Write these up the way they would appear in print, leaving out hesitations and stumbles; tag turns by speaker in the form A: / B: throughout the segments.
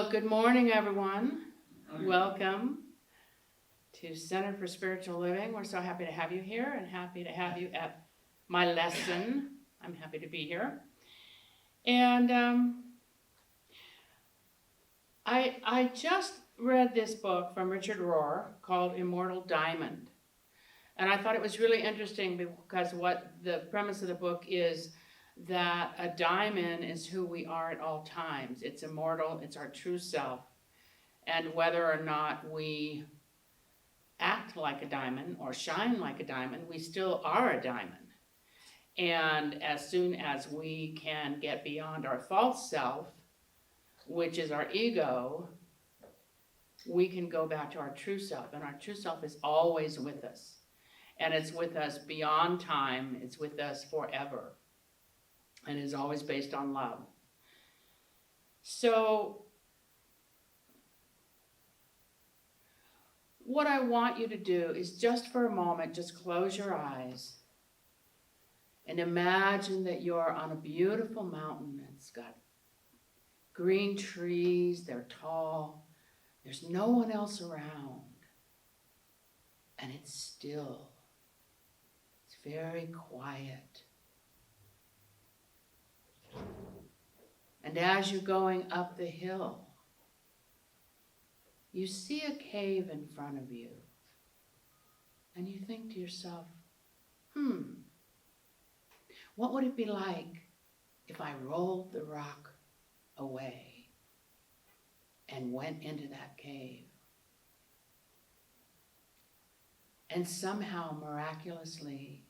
A: Well, good morning, everyone. Welcome to Center for Spiritual Living. We're so happy to have you here and happy to have you at my lesson. I'm happy to be here. And I just read this book from Richard Rohr called Immortal Diamond. And I thought it was really interesting because what the premise of the book is that a diamond is who we are at all times. It's immortal, it's our true self. And whether or not we act like a diamond or shine like a diamond, we still are a diamond. And as soon as we can get beyond our false self, which is our ego, we can go back to our true self. And our true self is always with us. And it's with us beyond time, it's with us forever. And is always based on love. So, what I want you to do is just for a moment, just close your eyes and imagine that you're on a beautiful mountain. It's got green trees, they're tall, there's no one else around, and it's still, it's very quiet. And as you're going up the hill, you see a cave in front of you. And you think to yourself, what would it be like if I rolled the rock away and went into that cave? And somehow, miraculously,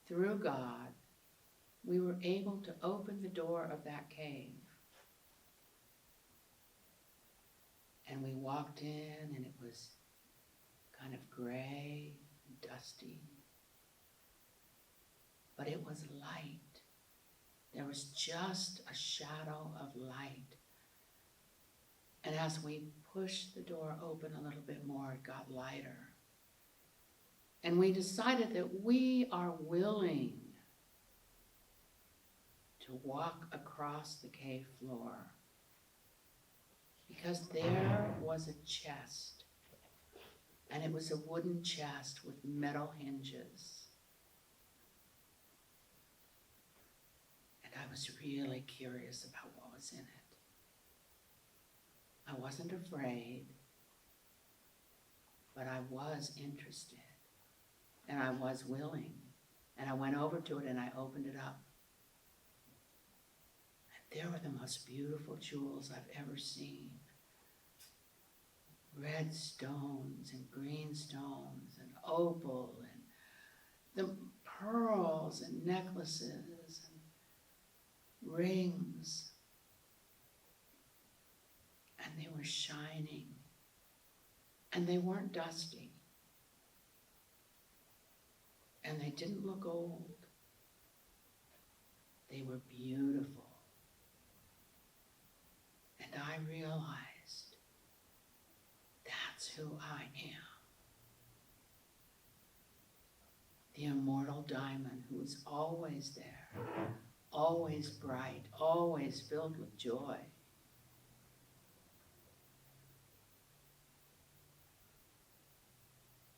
A: through God, we were able to open the door of that cave. And we walked in and it was kind of gray and dusty. But it was light. There was just a shadow of light. And as we pushed the door open a little bit more, it got lighter. And we decided that we are willing to walk across the cave floor, because there was a chest, and it was a wooden chest with metal hinges. And I was really curious about what was in it. I wasn't afraid, but I was interested, and I was willing. And I went over to it and I opened it up. There were the most beautiful jewels I've ever seen. Red stones and green stones and opal and the pearls and necklaces and rings. And they were shining. And they weren't dusty. And they didn't look old. They were beautiful. And I realized that's who I am. The immortal diamond who is always there, always bright, always filled with joy.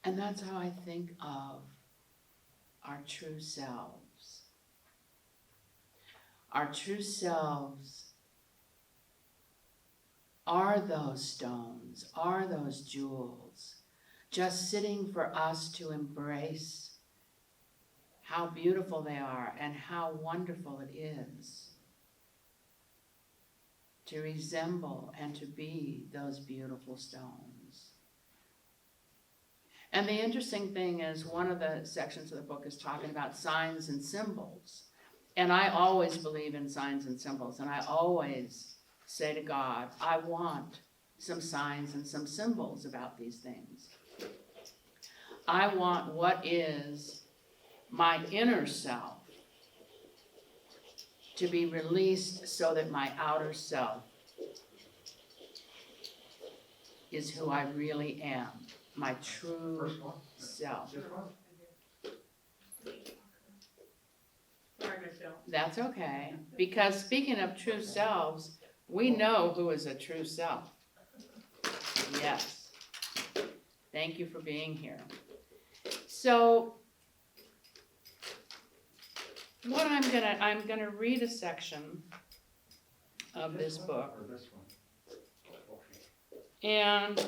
A: And that's how I think of our true selves. Our true selves are those stones, are those jewels, just sitting for us to embrace how beautiful they are and how wonderful it is to resemble and to be those beautiful stones. And the interesting thing is, one of the sections of the book is talking about signs and symbols. And I always believe in signs and symbols, and I always say to God, I want some signs and some symbols about these things. I want what is my inner self to be released so that my outer self is who I really am, my true self. That's okay, because speaking of true selves, We know who is a true self. Yes. Thank you for being here. So, what I'm gonna read a section of this book.
B: Or this one? Okay.
A: And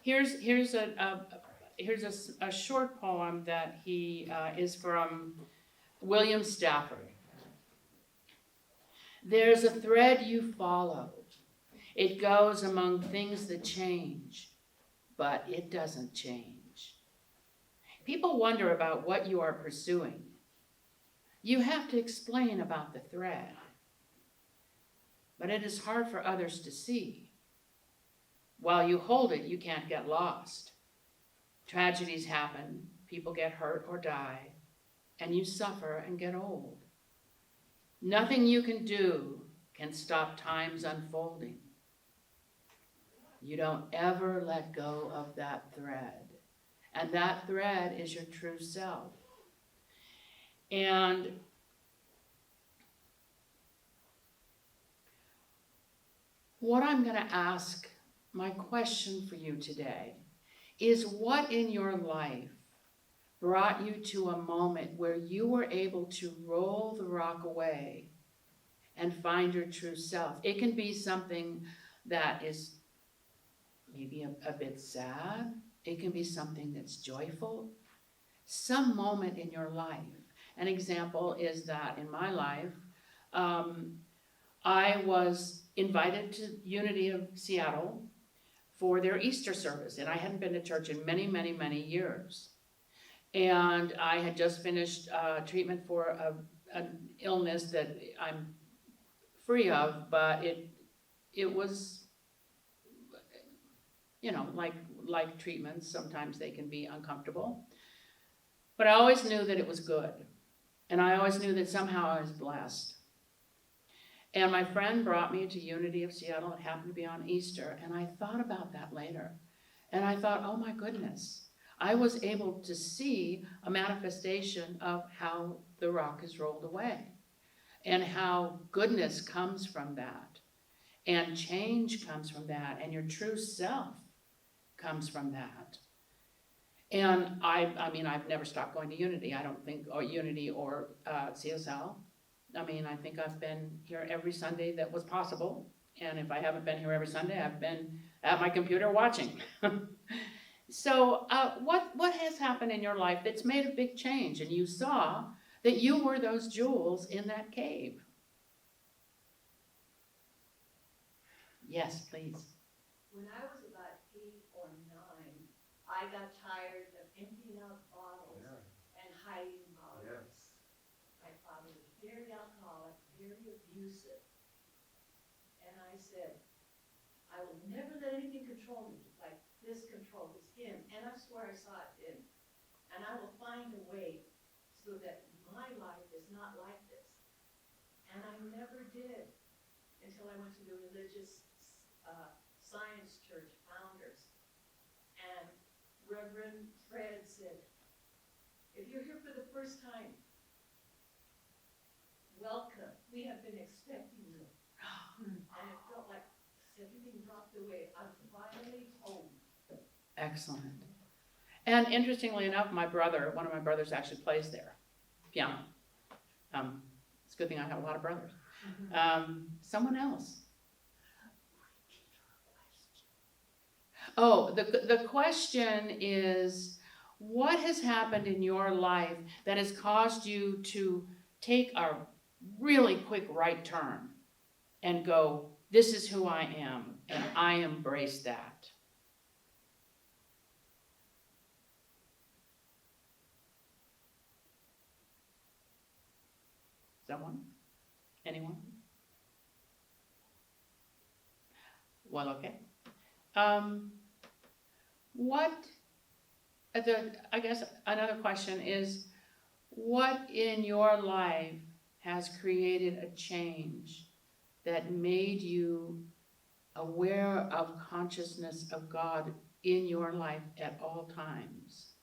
A: here's a short poem that he is from William Stafford. There's a thread you follow. It goes among things that change, but it doesn't change. People wonder about what you are pursuing. You have to explain about the thread, but it is hard for others to see. While you hold it, you can't get lost. Tragedies happen, people get hurt or die, and you suffer and get old. Nothing you can do can stop time's unfolding. You don't ever let go of that thread. And that thread is your true self. And what I'm going to ask, my question for you today, is what in your life brought you to a moment where you were able to roll the rock away and find your true self? It can be something that is maybe a bit sad. It can be something that's joyful. Some moment in your life. An example is that in my life, I was invited to Unity of Seattle for their Easter service, and I hadn't been to church in many, many, many years. And I had just finished treatment for an illness that I'm free of, but it was, you know, like treatments, sometimes they can be uncomfortable. But I always knew that it was good. And I always knew that somehow I was blessed. And my friend brought me to Unity of Seattle. It happened to be on Easter. And I thought about that later. And I thought, oh my goodness, I was able to see a manifestation of how the rock is rolled away. And how goodness comes from that. And change comes from that. And your true self comes from that. And I mean, I've never stopped going to Unity. I don't think, or Unity or CSL. I mean, I think I've been here every Sunday that was possible. And if I haven't been here every Sunday, I've been at my computer watching. So what has happened in your life that's made a big change? And you saw that you were those jewels in that cave. Yes, please.
C: When I was about 8 or 9, I got tired of emptying out bottles and hiding bottles.
B: Yes.
C: My father was very alcoholic, very abusive. And I said, I will never let anything control me like this controls him. And I swear I saw it then. And I will find a way so that my life is not like this. And I never did until I went to the religious science church founders. And Reverend Fred said, if you're here for the first time, welcome. We have been expecting you. And it felt like everything dropped away. I'm finally home.
A: Excellent. And interestingly enough, one of my brothers actually plays there, piano. It's a good thing I have a lot of brothers. Someone else. Oh, the question is, what has happened in your life that has caused you to take a really quick right turn and go, this is who I am, and I embrace that? Someone? Anyone? Well, okay. I guess another question is, what in your life has created a change that made you aware of consciousness of God in your life at all times?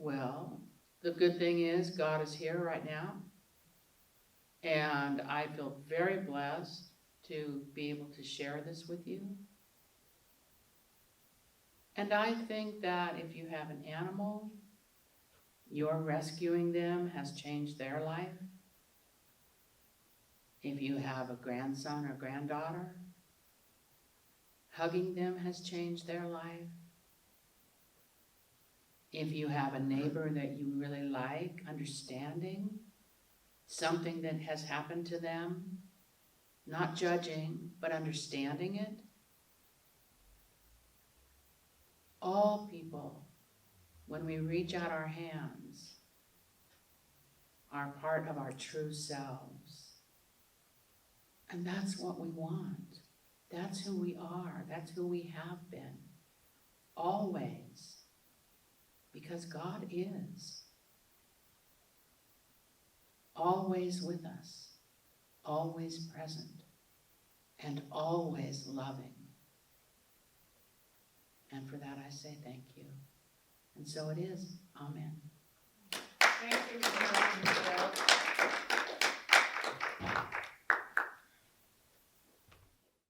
A: Well, the good thing is God is here right now. And I feel very blessed to be able to share this with you. And I think that if you have an animal, your rescuing them has changed their life. If you have a grandson or granddaughter, hugging them has changed their life. If you have a neighbor that you really like, understanding something that has happened to them, not judging, but understanding it. All people, when we reach out our hands, are part of our true selves. And that's what we want. That's who we are. That's who we have been. Always. Because God is. Always with us. Always present. And always loving. And for that I say thank you. And so it is. Amen.
C: Thank you for